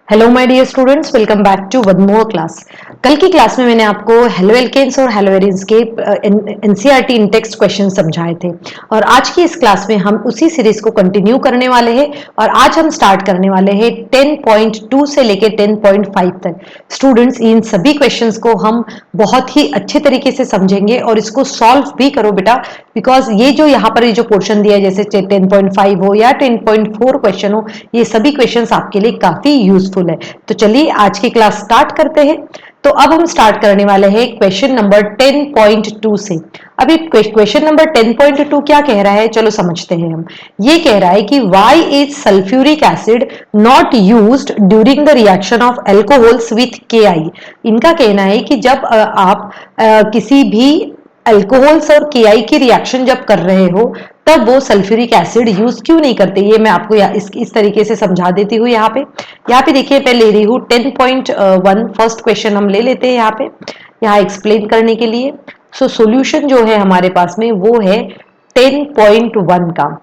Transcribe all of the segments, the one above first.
Hello my dear students, welcome back to one more class. कल की class में मैंने आपको हेलो एल्केन्स और हेलो एरिन्स के एनसीईआरटी इन टेक्स्ट क्वेश्चन समझाए थे और आज की इस क्लास में हम उसी सीरीज को कंटिन्यू करने वाले हैं और आज हम स्टार्ट करने वाले हैं 10.2 से लेकर 10.5 तक। स्टूडेंट्स, इन सभी क्वेश्चंस को हम बहुत ही अच्छे तरीके से समझेंगे और इसको सॉल्व भी करो बेटा, बिकॉज ये जो यहाँ पर ये जो पोर्शन दिया है जैसे 10.5 हो या 10.4 क्वेश्चन हो, ये सभी क्वेश्चंस आपके लिए काफी यूजफुल है। तो चलिए आज की क्लास स्टार्ट करते हैं। तो अब हम स्टार्ट करने वाले हैं क्वेश्चन नंबर 10.2 से। अभी क्वेश्चन नंबर 10.2 क्या कह रहा है, चलो समझते हैं हम। ये कह रहा है कि why is sulphuric acid not used during the reaction of alcohols with KI। इनका कहना है कि जब आप किसी भी अल्कोहल्स और KI की रिएक्शन जब कर रहे हो तब वो सल्फ्यूरिक एसिड यूज क्यों नहीं करते। ये मैं आपको इस तरीके से समझा देती हूँ। यहाँ पे देखिए मैं ले रही हूँ 10.1 फर्स्ट क्वेश्चन हम ले लेते हैं यहाँ एक्सप्लेन करने के लिए। सो सॉल्यूशन जो है हमारे पास में वो है 10.1 का।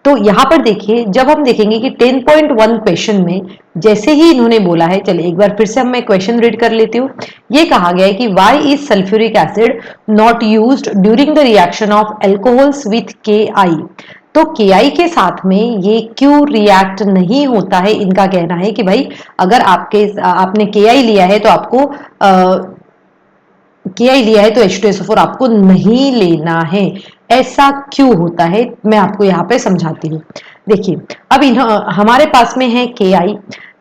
तो यहाँ पर देखिए, जब हम देखेंगे कि 10.1 क्वेश्चन में जैसे ही इन्होंने बोला है, चलिए एक बार फिर से मैं क्वेश्चन रीड कर लेती हूँ। ये कहा गया है कि why is sulphuric acid not used during the reaction of alcohols with KI। तो KI के साथ में ये क्यों रिएक्ट नहीं होता है। इनका कहना है कि भाई अगर आपने KI लिया है तो आपको KI लिया है तो H2SO4 आपको नहीं लेना है। ऐसा क्यों होता है मैं आपको यहाँ पे समझाती हूँ। देखिए अब हमारे पास में है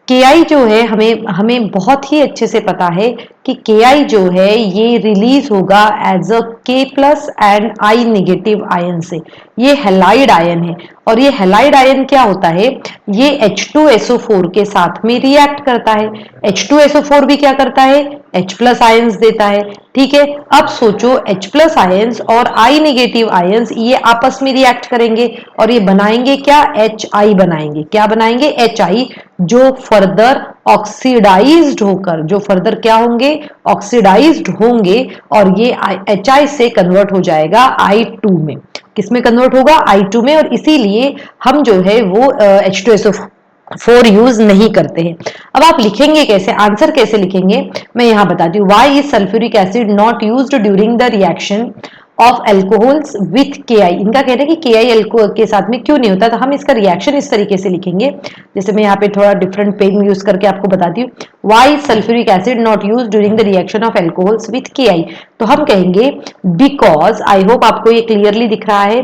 KI जो है हमें बहुत ही अच्छे से पता है कि KI जो है ये रिलीज होगा as a K plus and I negative ion से। ये हैलाइड आयन है और ये हैलाइड आयन क्या होता है, ये H2SO4 के साथ में रिएक्ट करता है। H2SO4 भी क्या करता है, H प्लस आयन्स देता है। ठीक है, अब सोचो H प्लस आयन्स और I नेगेटिव आयन्स ये आपस में रिएक्ट करेंगे और ये बनाएंगे क्या, HI बनाएंगे। क्या बनाएंगे, HI, जो फर्दर ऑक्सीडाइज्ड होकर जो फर्दर क्या होंगे, ऑक्सीडाइज्ड होंगे और ये HI से कन्वर्ट हो जाएगा I2 में। किसमें कन्वर्ट होगा, I2 में। और इसीलिए हम जो है वो H2SO4 यूज नहीं करते हैं। अब आप लिखेंगे कैसे, आंसर कैसे लिखेंगे, मैं यहां बताती हूँ। Why is sulphuric acid not used during the reaction of alcohols with KI। इनका कहना है कि KI एल्कोहल के साथ में क्यों नहीं होता, तो हम इसका रिएक्शन इस तरीके से लिखेंगे। जैसे मैं यहाँ पे थोड़ा डिफरेंट पेन यूज करके आपको बताती हूँ। Why sulphuric acid not use during the reaction of alcohols with KI। तो हम कहेंगे बिकॉज, आई होप आपको ये क्लियरली दिख रहा है,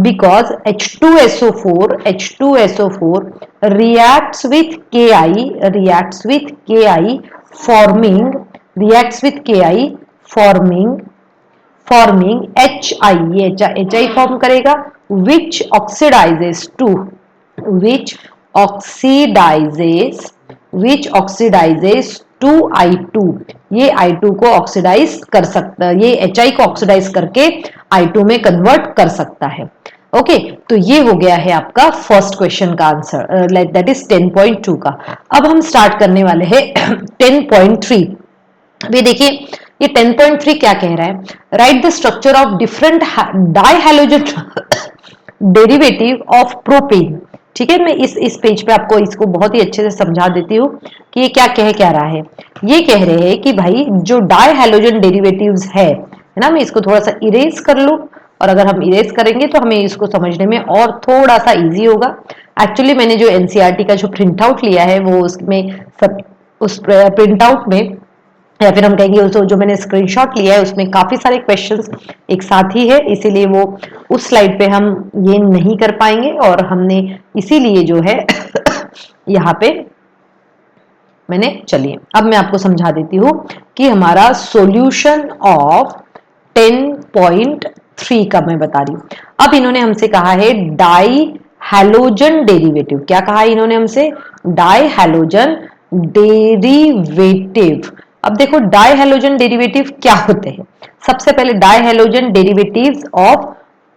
because H2SO4 reacts with KI forming HI। ये HI फॉर्म करेगा which oxidizes to I2। ये I2 को ऑक्सीडाइज कर सकता है, ये HI को ऑक्सीडाइज करके I2 में कन्वर्ट कर सकता है। ओके, तो ये हो गया है आपका फर्स्ट क्वेश्चन का आंसर, दैट इज 10.2 का। अब हम स्टार्ट करने वाले हैं 10.3। अभी देखिए ये 10.3 क्या कह रहा है, write the structure of different dihalogen derivative of propane. ठीक है, मैं इस पेज पे आपको इसको बहुत ही अच्छे से समझा देती हूँ कि ये क्या कह रहा है। ये कह रहे हैं कि भाई जो डाइहैलोजन डेरिवेटिव्स है ना, मैं इसको थोड़ा सा इरेज कर लूं और अगर हम इरेज करेंगे तो हमें इसको समझने में और थोड़ा सा इजी होगा। एक्चुअली मैंने जो एनसीईआरटी का जो प्रिंट आउट लिया है वो उसमें सब उस प्रिंट आउट में, या फिर हम कहेंगे उसको जो मैंने स्क्रीनशॉट लिया है उसमें काफी सारे क्वेश्चंस एक साथ ही है, इसीलिए वो उस स्लाइड पे हम ये नहीं कर पाएंगे और हमने इसीलिए जो है यहाँ पे मैंने, चलिए अब मैं आपको समझा देती हूँ कि हमारा सॉल्यूशन ऑफ 10.3 का मैं बता रही हूँ। अब इन्होंने हमसे कहा है डाई हैलोजन डेरिवेटिव। क्या कहा इन्होंने हमसे, डाई हैलोजन डेरिवेटिव। अब देखो डाई हैलोजन डेरिवेटिव क्या होते हैं। सबसे पहले di halogen derivatives of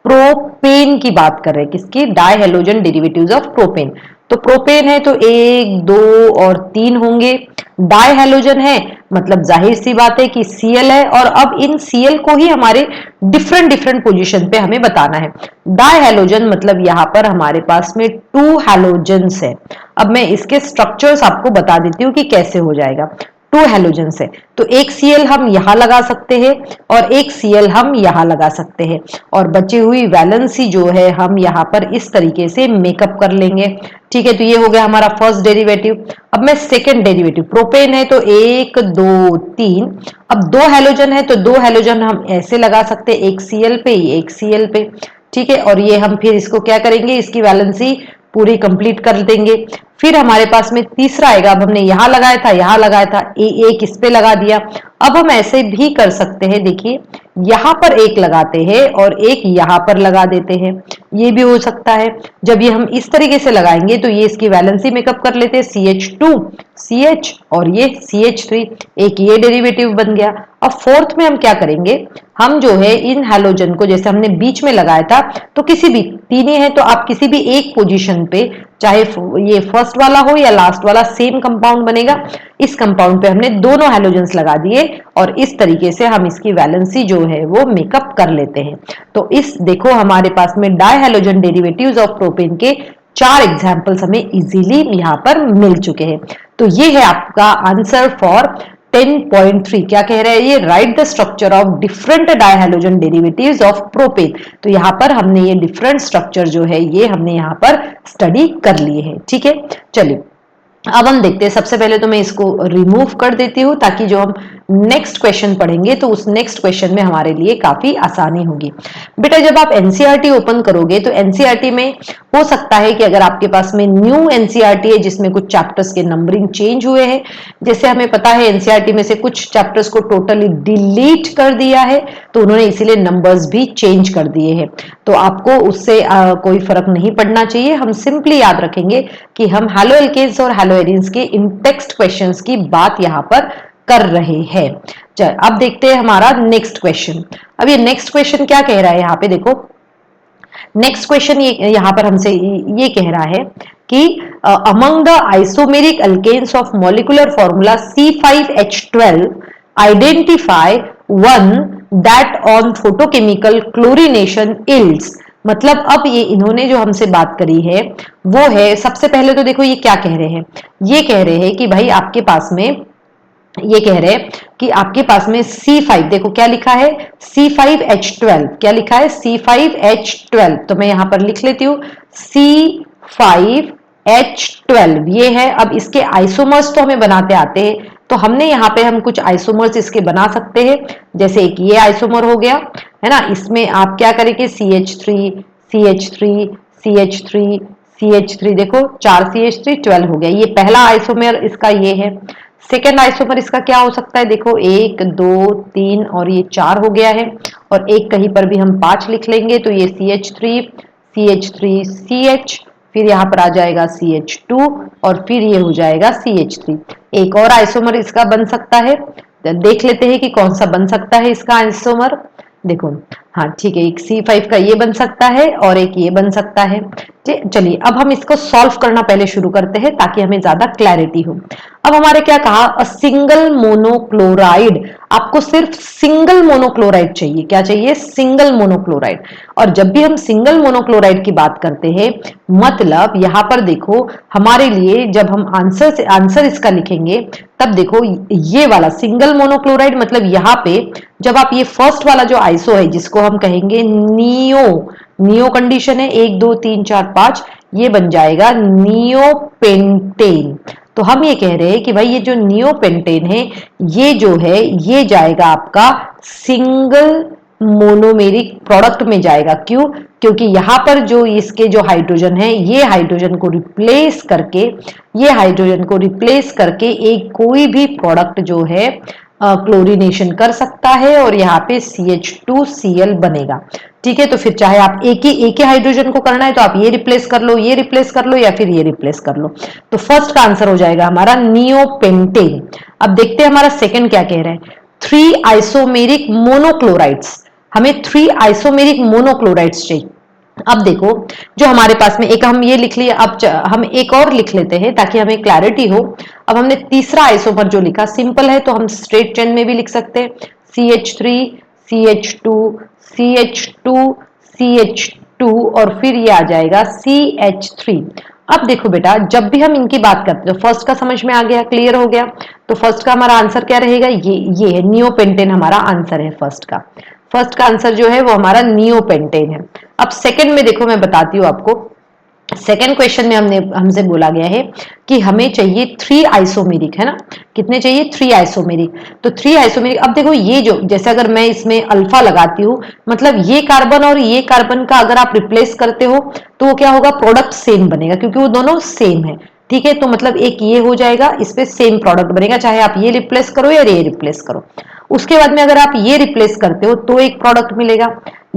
propane की बात कर रहे हैं। किसकी, di halogen derivatives of propane. तो प्रोपेन है तो 1, 2 और 3 होंगे। डाई हैलोजन है मतलब जाहिर सी बात है कि Cl है, और अब इन Cl को ही हमारे डिफरेंट पोजीशन पे हमें बताना है। डाई हैलोजन मतलब यहाँ पर हमारे पास में 2 हैलोजेंस है। अब मैं इसके स्ट्रक्चर्स आपको बता देती हूँ कि कैसे हो जाएगा। 2 हेलोजन है तो एक Cl हम यहां लगा सकते हैं और एक Cl हम यहां लगा सकते हैं, और बची हुई वैलेंसी जो है हम यहाँ पर इस तरीके से मेकअप कर लेंगे। ठीक है, तो ये हो गया हमारा फर्स्ट डेरिवेटिव। अब मैं सेकंड डेरिवेटिव, प्रोपेन है तो 1 2 3, अब 2 हेलोजन है तो 2 हेलोजन हम ऐसे लगा सकते हैं, एक Cl पे एक Cl पे। ठीक है, और ये हम फिर इसको क्या करेंगे, इसकी वैलेंसी पूरी कंप्लीट कर देंगे। फिर हमारे पास में तीसरा आएगा, अब हमने यहां लगाया था यहां लगाया था, एक इस पे लगा दिया। अब हम ऐसे भी कर सकते हैं, देखिए यहां पर एक लगाते हैं और एक यहां पर लगा देते हैं, ये भी हो सकता है। जब ये हम इस तरीके से लगाएंगे तो ये इसकी वैलेंसी मेकअप कर लेते हैं, CH2 CH और ये CH3, एक ये डेरिवेटिव बन गया। अब फोर्थ में हम क्या करेंगे, हम जो है इन हैलोजन को जैसे हमने बीच में लगाया था, तो किसी भी तीन ही है तो आप किसी भी एक पोजीशन पे, चाहे ये फर्स्ट वाला हो या लास्ट वाला, सेम कंपाउंड बनेगा। इस कंपाउंड पे हमने दोनों हैलोजन्स लगा दिए और इस तरीके से हम इसकी वैलेंसी जो है वो मेकअप कर लेते हैं। तो इस देखो हमारे पास में di halogen derivatives of propane के 4 एग्जाम्पल्स हमें इजीली यहां पर मिल चुके हैं। तो ये है आपका आंसर फॉर 10.3। क्या कह रहा है ये, write the structure of different dihalogen derivatives of propane. तो यहां पर हमने ये डिफरेंट स्ट्रक्चर जो है ये हमने यहां पर स्टडी कर लिए हैं। ठीक है, चलिए अब हम देखते हैं। सबसे पहले तो मैं इसको रिमूव कर देती हूं ताकि जो हम नेक्स्ट क्वेश्चन पढ़ेंगे तो उस नेक्स्ट क्वेश्चन में हमारे लिए काफी आसानी होगी। बेटा जब आप एनसीईआरटी ओपन करोगे तो एनसीईआरटी में हो सकता है कि अगर आपके पास में न्यू एनसीईआरटी है जिसमें कुछ चैप्टर्स के नंबरिंग चेंज हुए हैं, जैसे हमें पता है एनसीईआरटी में से कुछ चैप्टर्स को टोटली डिलीट कर दिया है तो उन्होंने इसीलिए नंबर्स भी चेंज कर दिए हैं। तो आपको उससे कोई फर्क नहीं पड़ना चाहिए। हम सिंपली याद रखेंगे कि हम हैलो एल्केन्स और हैलो एरीन्स के इन टेक्स्ट क्वेश्चंस की बात यहां पर कर रहे हैं। चल अब देखते हैं हमारा नेक्स्ट क्वेश्चन। अब ये नेक्स्ट क्वेश्चन क्या कह रहा है, यहाँ पे देखो नेक्स्ट क्वेश्चन ये यहां पर हमसे ये कह रहा है कि among the isomeric alkanes of molecular formula C5H12 identify one that on photochemical chlorination yields. मतलब अब ये इन्होंने जो हमसे बात करी है वो है, सबसे पहले तो देखो ये क्या कह रहे हैं, ये कह रहे हैं कि भाई आपके पास में, ये कह रहे हैं कि आपके पास में C5, देखो क्या लिखा है C5H12, क्या लिखा है C5H12, तो मैं यहां पर लिख लेती हूं C5H12 ये है। अब इसके आइसोमर्स तो हमें बनाते आते हैं, तो हमने यहाँ पे हम कुछ आइसोमर्स इसके बना सकते हैं। जैसे एक ये आइसोमर हो गया है ना, इसमें आप क्या करेंगे CH3 CH3 CH3 CH3, देखो 4 CH3 12 हो गया, ये पहला आइसोमर इसका ये है। सेकेंड आइसोमर इसका क्या हो सकता है, देखो 1 2 3 और ये 4 हो गया है, और एक कहीं पर भी हम 5 लिख लेंगे तो ये CH3 CH3 CH, फिर यहाँ पर आ जाएगा CH2 और फिर ये हो जाएगा CH3। एक और आइसोमर इसका बन सकता है, देख लेते हैं कि कौन सा बन सकता है इसका आइसोमर। देखो हाँ ठीक है, एक C5 का ये बन सकता है और एक ये बन सकता है। चलिए अब हम इसको सॉल्व करना पहले शुरू करते हैं ताकि हमें ज्यादा क्लैरिटी हो। अब हमारे क्या कहा, अ सिंगल मोनोक्लोराइड, आपको सिर्फ सिंगल मोनोक्लोराइड चाहिए। क्या चाहिए, सिंगल मोनोक्लोराइड। और जब भी हम सिंगल मोनोक्लोराइड की बात करते हैं, मतलब यहां पर देखो हमारे लिए जब हम आंसर इसका लिखेंगे तब देखो ये वाला सिंगल मोनोक्लोराइड, मतलब यहाँ पे जब आप ये फर्स्ट वाला जो आइसो है जिसको हम कहेंगे नियो कंडीशन है 1 2 3 4 5, ये बन जाएगा नियोपेंटेन। तो हम ये कह रहे हैं कि भाई ये जो नियोपेंटेन है ये जो है ये जाएगा आपका सिंगल मोनोमेरिक प्रोडक्ट में जाएगा। क्यों, क्योंकि यहां पर जो इसके जो हाइड्रोजन है ये हाइड्रोजन को रिप्लेस करके, ये हाइड्रोजन को रिप्लेस करके एक कोई भी प्रोडक्ट जो है क्लोरीनेशन कर सकता है और यहाँ पे CH2Cl बनेगा। ठीक है, तो फिर चाहे आप एक ही हाइड्रोजन को करना है तो आप ये रिप्लेस कर लो, ये रिप्लेस कर लो या फिर ये रिप्लेस कर लो। तो फर्स्ट का आंसर हो जाएगा हमारा नियोपेंटेन। अब देखते हैं हमारा सेकंड क्या कह रहा है, 3 आइसोमेरिक मोनोक्लोराइड्स, हमें 3 आइसोमेरिक मोनोक्लोराइड्स चाहिए। अब देखो जो हमारे पास में एक हम ये लिख लिया, अब हम एक और लिख लेते हैं ताकि हमें क्लैरिटी हो। अब हमने तीसरा आइसोमर जो लिखा सिंपल है तो हम स्ट्रेट चेन में भी लिख सकते हैं CH3 CH2 CH2 CH2 और फिर ये आ जाएगा CH3। अब देखो बेटा, जब भी हम इनकी बात करते हैं तो फर्स्ट का समझ में आ गया, क्लियर हो गया। तो फर्स्ट का हमारा आंसर क्या रहेगा, ये है नियोपेंटेन, हमारा आंसर है फर्स्ट का। फर्स्ट का आंसर जो है वो हमारा नियोपेंटेन है। अब सेकंड में देखो, मैं बताती हूँ आपको। सेकेंड क्वेश्चन में हमसे बोला गया है कि हमें चाहिए 3 आइसोमेरिक, है ना। कितने चाहिए, 3 आइसोमेरिक। तो 3 आइसोमेरिक, अब देखो ये जो, जैसे अगर मैं इसमें अल्फा लगाती हूँ, मतलब ये कार्बन और ये कार्बन का अगर आप रिप्लेस करते हो तो वो क्या होगा, प्रोडक्ट सेम बनेगा, क्योंकि वो दोनों सेम है। ठीक है, तो मतलब एक ये हो जाएगा, इस पे सेम प्रोडक्ट बनेगा, चाहे आप ये रिप्लेस करो या ये रिप्लेस करो। उसके बाद में अगर आप ये रिप्लेस करते हो तो एक प्रोडक्ट मिलेगा,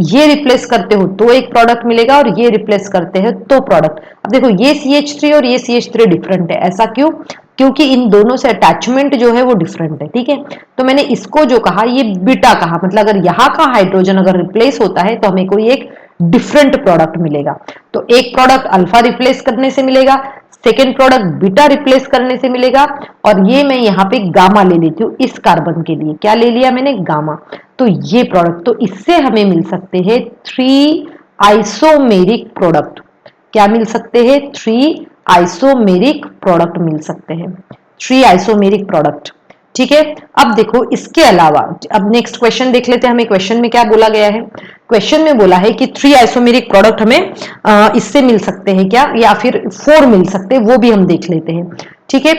ये रिप्लेस करते हो तो एक प्रोडक्ट मिलेगा, और ये रिप्लेस करते हैं तो प्रोडक्ट। अब देखो ये CH3 और ये CH3 डिफरेंट है, ऐसा क्यों, क्योंकि इन दोनों से अटैचमेंट जो है वो डिफरेंट है। ठीक है, तो मैंने इसको जो कहा ये बीटा कहा, मतलब अगर यहाँ का हाइड्रोजन अगर रिप्लेस होता है तो हमें कोई एक डिफरेंट प्रोडक्ट मिलेगा। तो एक प्रोडक्ट अल्फा रिप्लेस करने से मिलेगा, सेकेंड प्रोडक्ट बीटा रिप्लेस करने से मिलेगा, और ये मैं यहाँ पे गामा ले लेती हूँ इस कार्बन के लिए। क्या ले लिया मैंने, गामा। तो ये प्रोडक्ट, तो इससे हमें मिल सकते हैं 3 आइसोमेरिक प्रोडक्ट। क्या मिल सकते हैं, 3 आइसोमेरिक प्रोडक्ट मिल सकते हैं, 3 आइसोमेरिक प्रोडक्ट। ठीक है, अब देखो इसके अलावा, अब नेक्स्ट क्वेश्चन देख लेते हैं, हमें क्वेश्चन में क्या बोला गया है। क्वेश्चन में बोला है कि 3 आइसोमेरिक प्रोडक्ट हमें इससे मिल सकते हैं क्या, या फिर 4 मिल सकते हैं, वो भी हम देख लेते हैं। ठीक है,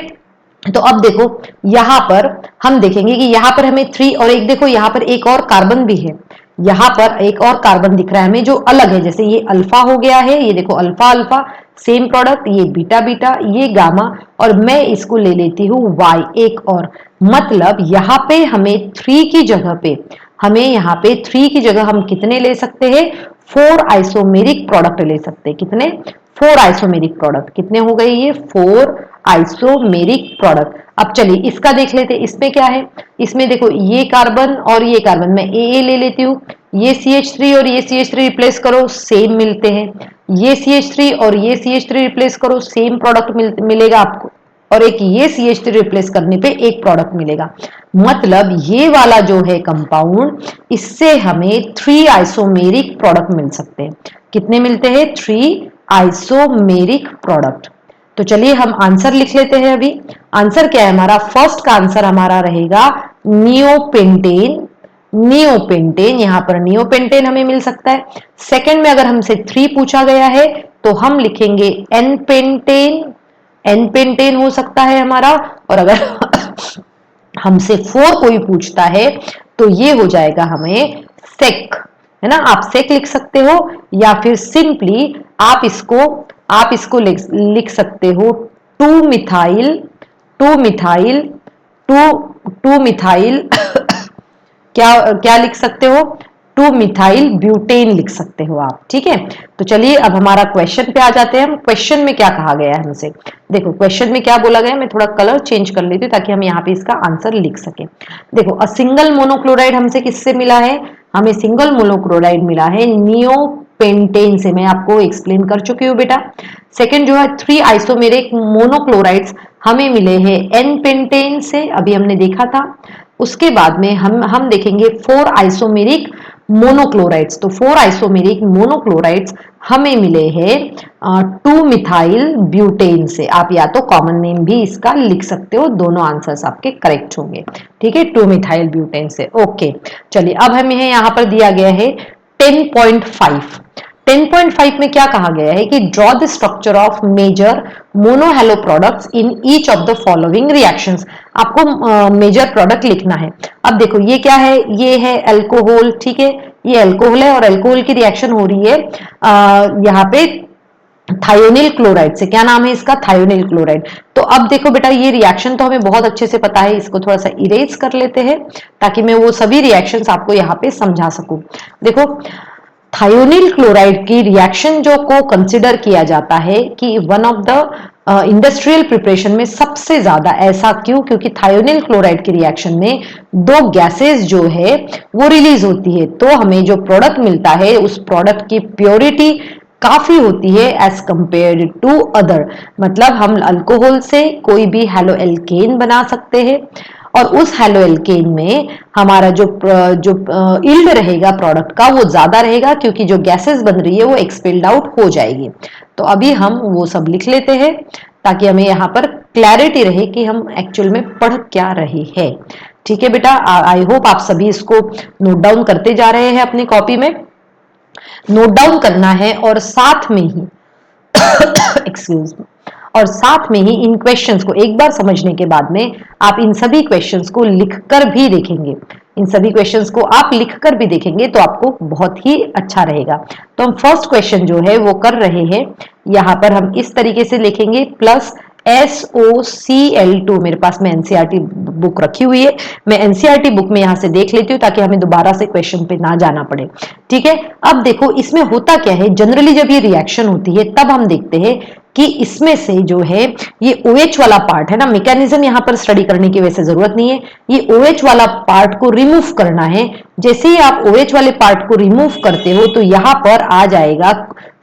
तो अब देखो यहां पर हम देखेंगे कि यहां पर हमें 3, और एक देखो यहां पर एक और कार्बन भी है, यहां पर एक और कार्बन दिख रहा है हमें जो अलग है, जैसे ये अल्फा हो गया है, ये देखो अल्फा अल्फा सेम प्रोडक्ट, ये बीटा बीटा, ये गामा, और मैं इसको ले लेती हूं वाई एक और। मतलब यहां पे हमें 3 की जगह पे, हमें यहाँ पे 3 की जगह हम कितने ले सकते हैं, 4 आइसोमेरिक प्रोडक्ट ले सकते हैं। कितने, 4 आइसोमेरिक प्रोडक्ट। कितने हो गए ये, 4 आइसोमेरिक प्रोडक्ट। अब चलिए इसका देख लेते हैं, इसमें क्या है। इसमें देखो ये कार्बन और ये कार्बन, मैं ए ले लेती हूँ, ये CH3 और ये CH3 रिप्लेस करो, सेम मिलते हैं। ये CH3 और ये CH3 रिप्लेस करो, सेम प्रोडक्ट मिलेगा आपको, और एक ये CH3 रिप्लेस करने पे एक प्रोडक्ट मिलेगा। मतलब ये वाला जो है कंपाउंड, इससे हमें 3 आइसोमेरिक प्रोडक्ट मिल सकते हैं। कितने मिलते हैं, 3 आइसोमेरिक प्रोडक्ट। तो चलिए हम आंसर लिख लेते हैं अभी। आंसर क्या है हमारा, फर्स्ट का आंसर हमारा रहेगा नियोपेंटेन। नियोपेंटेन, यहां पर नियोपेंटेन हमें मिल सकता है। सेकंड में अगर हमसे 3 पूछा गया है तो हम लिखेंगे एनपेंटेन, एनपेंटेन हो सकता है हमारा। और अगर हमसे 4 कोई पूछता है तो ये हो जाएगा हमें सेक, है ना। आप सेक लिख सकते हो, या फिर सिंपली आप इसको लिख सकते हो 2 मिथाइल, 2 मिथाइल, 2 मिथाइल क्या क्या लिख सकते हो, 2 मिथाइल ब्यूटेन लिख सकते हो आप। ठीक है, तो चलिए अब हमारा क्वेश्चन पे आ जाते हैं हम। क्वेश्चन में क्या कहा गया है हमसे, देखो क्वेश्चन में क्या बोला गया है, मैं थोड़ा कलर चेंज कर लेती हूँ ताकि हम यहाँ पे इसका आंसर लिख सके। देखो अ सिंगल मोनोक्लोराइड हमसे किससे मिला है, हमें सिंगल मोनोक्लोराइड मिला है नियोपेंटेन से, मैं आपको एक्सप्लेन कर चुकी हूँ बेटा। सेकेंड जो है 3 आइसोमेरिक मोनोक्लोराइड्स हमें मिले हैं एन-पेंटेन से, अभी हमने देखा था। उसके बाद में हम देखेंगे 4 आइसोमेरिक मोनोक्लोराइड्स। तो 4 आइसोमेरिक मोनोक्लोराइड्स हमें मिले हैं 2 मिथाइल ब्यूटेन से। आप या तो कॉमन नेम भी इसका लिख सकते हो, दोनों आंसर्स आपके करेक्ट होंगे। ठीक है, 2 मिथाइल ब्यूटेन से। ओके, चलिए अब हमें यहाँ पर दिया गया है 10.5। 10.5 में क्या कहा गया है कि draw the structure of major monohalo products in each of the following reactions. आपको मेजर प्रोडक्ट लिखना है। अब देखो ये क्या है, ये है अल्कोहल। ठीक है, ये अल्कोहल है और अल्कोहल की रिएक्शन हो रही है यहाँ पे थायोनिल क्लोराइड से। क्या नाम है इसका, थायोनिल क्लोराइड। तो अब देखो बेटा ये रिएक्शन तो हमें बहुत अच्छे से पता है, इसको थोड़ा सा इरेज कर लेते हैं ताकि मैं वो सभी रिएक्शंस आपको यहाँ पे समझा सकूं। देखो थायोनिल क्लोराइड की रिएक्शन जो को कंसिडर किया जाता है कि one of the industrial preparation में सबसे ज्यादा, ऐसा क्यों, क्योंकि थायोनिल क्लोराइड की रिएक्शन में 2 गैसेस जो है वो रिलीज होती है, तो हमें जो प्रोडक्ट मिलता है उस प्रोडक्ट की प्योरिटी काफी होती है एज कंपेयर टू अदर। मतलब हम अल्कोहल से कोई भी हेलो एल्केन बना सकते हैं, और उस हैलो एल्केन में हमारा जो यील्ड रहेगा प्रोडक्ट का वो ज्यादा रहेगा, क्योंकि जो गैसेस बन रही है वो एक्सपेल्ड आउट हो जाएगी। तो अभी हम वो सब लिख लेते हैं ताकि हमें यहाँ पर क्लैरिटी रहे कि हम एक्चुअल में पढ़ क्या रहे हैं। ठीक है बेटा, आई होप आप सभी इसको नोट डाउन करते जा रहे हैं, अपनी कॉपी में नोट डाउन करना है, और साथ में ही एक्सक्यूज मी, और साथ में ही इन क्वेश्चंस को एक बार समझने के बाद में आप इन सभी क्वेश्चंस को लिखकर भी देखेंगे। इन सभी क्वेश्चंस को आप लिखकर भी देखेंगे तो आपको बहुत ही अच्छा रहेगा। तो हम फर्स्ट क्वेश्चन जो है वो कर रहे हैं। यहां पर हम इस तरीके से लिखेंगे प्लस SOCl2। मेरे पास में एनसीईआरटी बुक रखी हुई है, मैं एनसीईआरटी बुक में यहां से देख लेती हूँ ताकि हमें दोबारा से क्वेश्चन पे ना जाना पड़े। ठीक है, अब देखो इसमें होता क्या है, जनरली जब ये रिएक्शन होती है तब हम देखते हैं कि इसमें से जो है ये OH वाला पार्ट है ना, मैकेनिज्म यहां पर स्टडी करने की वैसे जरूरत नहीं है, ये OH वाला पार्ट को रिमूव करना है। जैसे ही आप OH वाले पार्ट को रिमूव करते हो तो यहां पर आ जाएगा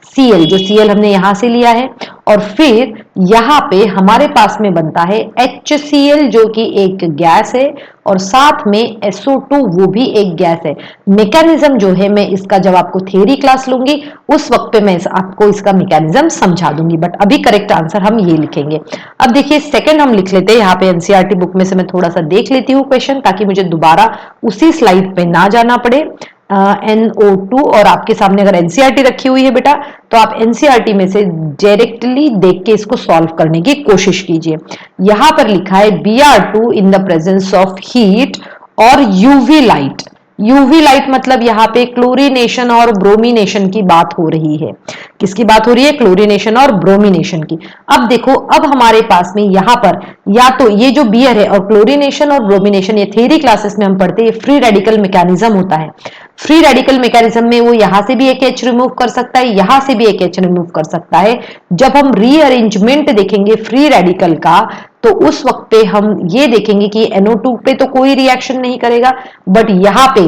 Cl, जो Cl हमने यहां से लिया है, और फिर यहां पे हमारे पास में बनता है HCl जो कि एक गैस है, और साथ में SO2 वो भी एक गैस है। मैकेनिज्म जो है मैं इसका जब आपको थ्योरी क्लास लूंगी उस वक्त पे मैं आपको इसका मैकेनिज्म समझा दूंगी, बट अभी करेक्ट आंसर हम ये लिखेंगे। अब देखिए सेकंड हम लिख लेते हैं, यहाँ पे एनसीईआरटी बुक में से मैं थोड़ा सा देख लेती हूँ क्वेश्चन ताकि मुझे दोबारा उसी स्लाइड पे ना जाना पड़े। NO2, और आपके सामने अगर एनसीईआरटी रखी हुई है बेटा तो आप एनसीईआरटी में से डायरेक्टली देख के इसको सॉल्व करने की कोशिश कीजिए। यहां पर लिखा है Br2 in the presence of heat और यूवी लाइट। यूवी लाइट मतलब यहाँ पे क्लोरीनेशन और ब्रोमिनेशन की बात हो रही है। किसकी बात हो रही है? क्लोरीनेशन और ब्रोमिनेशन की। अब देखो, अब हमारे पास में यहाँ पर या तो ये जो बियर है और क्लोरीनेशन और ब्रोमिनेशन, ये थ्योरी क्लासेस में हम पढ़ते हैं, फ्री रेडिकल मैकेनिज्म होता है। फ्री रेडिकल मैकेनिज्म में वो यहां से भी एक H रिमूव कर सकता है, यहां से भी एक H रिमूव कर सकता है। जब हम रीअरेंजमेंट देखेंगे फ्री रेडिकल का तो उस वक्त पे हम ये देखेंगे कि NO2 पे तो कोई रिएक्शन नहीं करेगा, बट यहाँ पे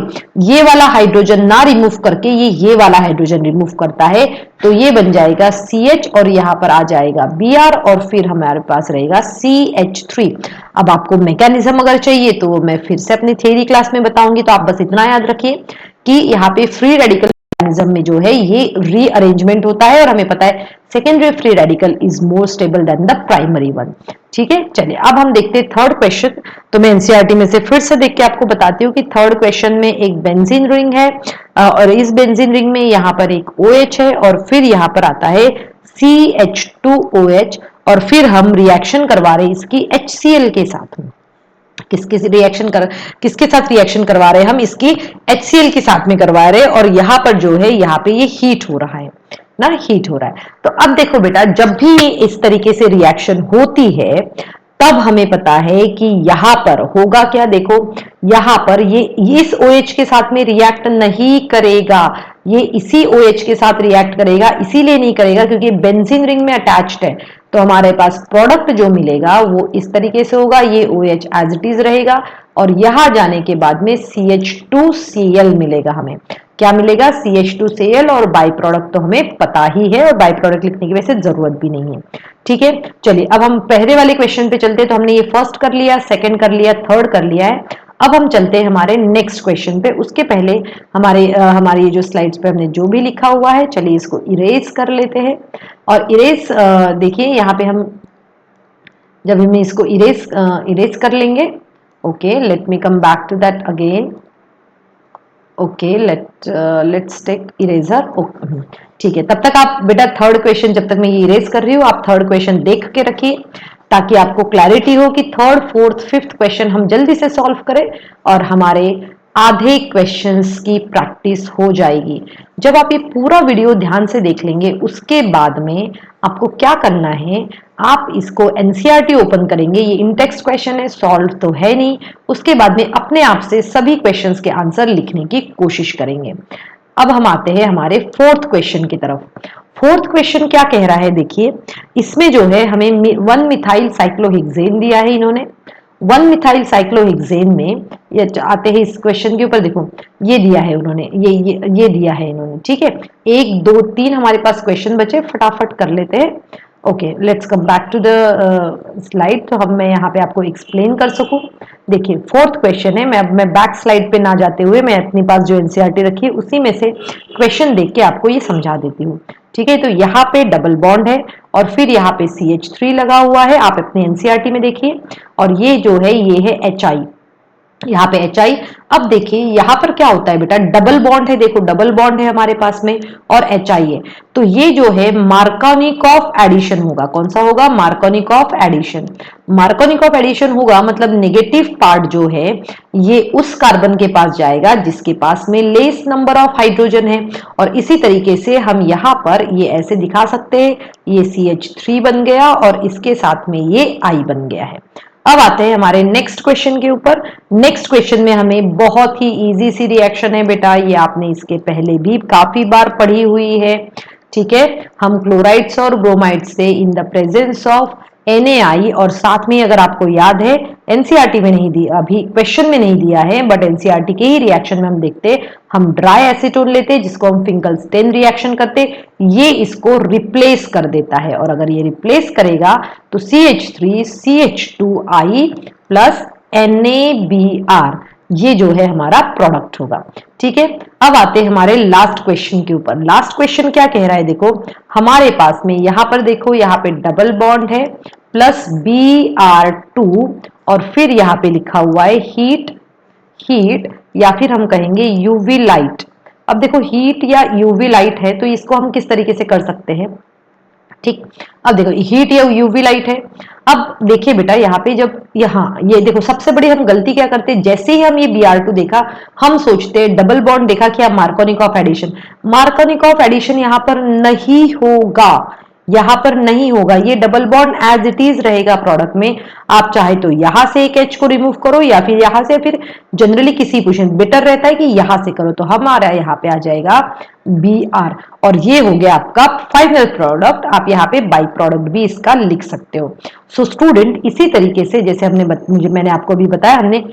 ये वाला हाइड्रोजन ना रिमूव करके ये वाला हाइड्रोजन रिमूव करता है, तो ये बन जाएगा CH और यहाँ पर आ जाएगा Br और फिर हमारे पास रहेगा CH3। अब आपको मैकेनिज्म अगर चाहिए तो मैं फिर से अपनी थ्योरी क्लास में बताऊंगी, तो आप बस इतना याद रखिए कि यहाँ पे फ्री रेडिकल मैकेनिज्म में जो है ये रीअरेंजमेंट होता है, और हमें पता है secondary free radical is more stable then the primary one. ठीक है, चलिए अब हम देखते हैं थर्ड क्वेश्चन। तो मैं एनसीईआरटी में से फिर से देख के आपको बताती हूँ कि थर्ड क्वेश्चन में एक बेंजीन रिंग है, और इस बेंजीन रिंग में यहाँ पर एक OH है और फिर यहाँ पर आता है CH2OH, और फिर हम रिएक्शन करवा रहे हैं इसकी HCl के साथ में। किसके साथ रिएक्शन करवा रहे हैं? हम इसकी HCl के साथ में करवा रहे हैं, और यहाँ पर जो है यहाँ पे ये हीट हो रहा है ना, हीट हो रहा है। तो अब देखो बेटा, जब भी इस तरीके से रिएक्शन होती है तब हमें पता है कि यहां पर होगा क्या। देखो यहां पर ये इस OH के साथ में रिएक्ट नहीं करेगा, ये इसी OH के साथ रिएक्ट करेगा। इसीलिए नहीं करेगा क्योंकि बेंजीन रिंग में अटैच्ड है, तो हमारे पास प्रोडक्ट जो मिलेगा वो इस तरीके से होगा, ये OH एज इट इज रहेगा, और यहां जाने के बाद में CH2Cl मिलेगा। हमें क्या मिलेगा? CH2Cl, और बाई प्रोडक्ट तो हमें पता ही है और बाई प्रोडक्ट लिखने की वैसे जरूरत भी नहीं है। ठीक है, चलिए अब हम पहले वाले क्वेश्चन पे चलते हैं। तो हमने ये फर्स्ट कर लिया, सेकंड कर लिया, थर्ड कर लिया है। अब हम चलते हैं हमारे नेक्स्ट क्वेश्चन पे। उसके पहले हमारी ये जो स्लाइड्स पे हमने जो भी लिखा हुआ है, चलिए इसको इरेज कर लेते हैं। और इरेज देखिए यहाँ पे हम जब हम इसको इरेज कर लेंगे, okay let me come back to that again. Okay let's take eraser. ठीक है, तब तक आप बेटा थर्ड क्वेश्चन, जब तक मैं ये इरेज कर रही हूँ आप थर्ड क्वेश्चन देख के रखिए ताकि आपको क्लैरिटी हो कि थर्ड फोर्थ फिफ्थ क्वेश्चन हम जल्दी से सॉल्व करें और हमारे आधे क्वेश्चंस की प्रैक्टिस हो जाएगी। जब आप ये पूरा वीडियो ध्यान से देख लेंगे उसके बाद में आपको क्या करना है, आप इसको एनसीईआरटी ओपन करेंगे। ये इन टेक्स्ट क्वेश्चन है, सॉल्व तो है नहीं। उसके बाद में अपने आप से सभी क्वेश्चंस के आंसर लिखने की कोशिश करेंगे। अब हम आते हैं हमारे फोर्थ क्वेश्चन की तरफ। फोर्थ क्वेश्चन क्या कह रहा है, देखिए इसमें जो है हमें 1 मिथाइल साइक्लोहेक्सेन दिया है इन्होंने। 1 मिथाइल साइक्लोहेक्सेन में ये आते हैं इस क्वेश्चन के ऊपर, देखो ये दिया है उन्होंने, ये दिया है इन्होंने। ठीक है, 1 2 3 हमारे पास क्वेश्चन बचे, फटाफट कर लेते हैं। Okay, let's come back to the slide. तो हम मैं यहाँ पे आपको एक्सप्लेन कर सकूं। देखिए फोर्थ क्वेश्चन है, मैं बैक स्लाइड पे ना जाते हुए मैं अपने पास जो एनसीईआरटी रखी है उसी में से क्वेश्चन देख के आपको ये समझा देती हूँ। ठीक है, तो यहाँ पे डबल बॉन्ड है और फिर यहाँ पे CH3 लगा हुआ है, आप अपने एनसीईआरटी में देखिए। और ये जो है ये है HI, यहाँ पे HI। अब देखिए यहाँ पर क्या होता है बेटा, डबल बॉन्ड है, देखो डबल बॉन्ड है हमारे पास में और HI है, तो ये जो है मार्कोनिकॉफ एडिशन होगा। कौन सा होगा? Markovnikov addition. मार्कोनिकॉफ एडिशन होगा मतलब नेगेटिव पार्ट जो है ये उस कार्बन के पास जाएगा जिसके पास में लेस नंबर ऑफ हाइड्रोजन है। और इसी तरीके से हम यहाँ पर ये ऐसे दिखा सकते हैं, ये CH3 बन गया और इसके साथ में ये I बन गया है। अब आते हैं हमारे नेक्स्ट क्वेश्चन के ऊपर। नेक्स्ट क्वेश्चन में हमें बहुत ही इजी सी रिएक्शन है बेटा, ये आपने इसके पहले भी काफी बार पढ़ी हुई है। ठीक है, हम क्लोराइड्स और ब्रोमाइड्स से in the presence of NaI, और साथ में अगर आपको याद है एनसीईआरटी में नहीं दिया, अभी क्वेश्चन में नहीं दिया है बट एनसीईआरटी के ही रिएक्शन में हम देखते, हम ड्राई एसीटोन लेते जिसको हम फिंकलस्टेन रिएक्शन करते, ये इसको रिप्लेस कर देता है। और अगर ये रिप्लेस करेगा तो CH3 CH2I प्लस NaBr, ये जो है हमारा प्रोडक्ट होगा। ठीक है, अब आते हैं हमारे लास्ट क्वेश्चन के ऊपर। लास्ट क्वेश्चन क्या कह रहा है, देखो हमारे पास में यहां पर देखो, यहाँ पे डबल बॉन्ड है प्लस Br2 और फिर यहाँ पे लिखा हुआ है हीट, हीट या फिर हम कहेंगे यूवी लाइट। अब देखो हीट या यूवी लाइट है तो इसको हम किस तरीके से कर सकते हैं। ठीक, अब देखो हीट या यूवी लाइट है। अब देखिए बेटा यहाँ पे जब यहाँ ये देखो सबसे बड़ी हम गलती क्या करते हैं, जैसे ही हम ये Br2 देखा हम सोचते हैं डबल बॉन्ड देखा क्या मार्कोनिकॉफ एडिशन। मार्कोनिकॉफ एडिशन यहाँ पर नहीं होगा, यहाँ पर नहीं होगा, ये double bond as it is रहेगा प्रोडक्ट में। आप चाहे तो यहां से एक H को रिमूव करो या फिर यहां से, फिर जनरली किसी पोजीशन बेटर रहता है कि यहां से करो, तो हमारा यहाँ पे आ जाएगा Br और ये हो गया आपका फाइनल प्रोडक्ट। आप यहाँ पे बाई प्रोडक्ट भी इसका लिख सकते हो। सो स्टूडेंट इसी तरीके से जैसे हमने मैंने आपको अभी बताया, हमने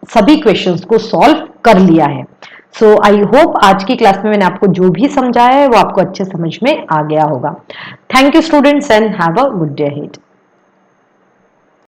सभी क्वेश्चंस को सॉल्व कर लिया है। सो आई होप आज की क्लास में मैंने आपको जो भी समझाया है वो आपको अच्छे समझ में आ गया होगा। Thank you students and have a good day ahead.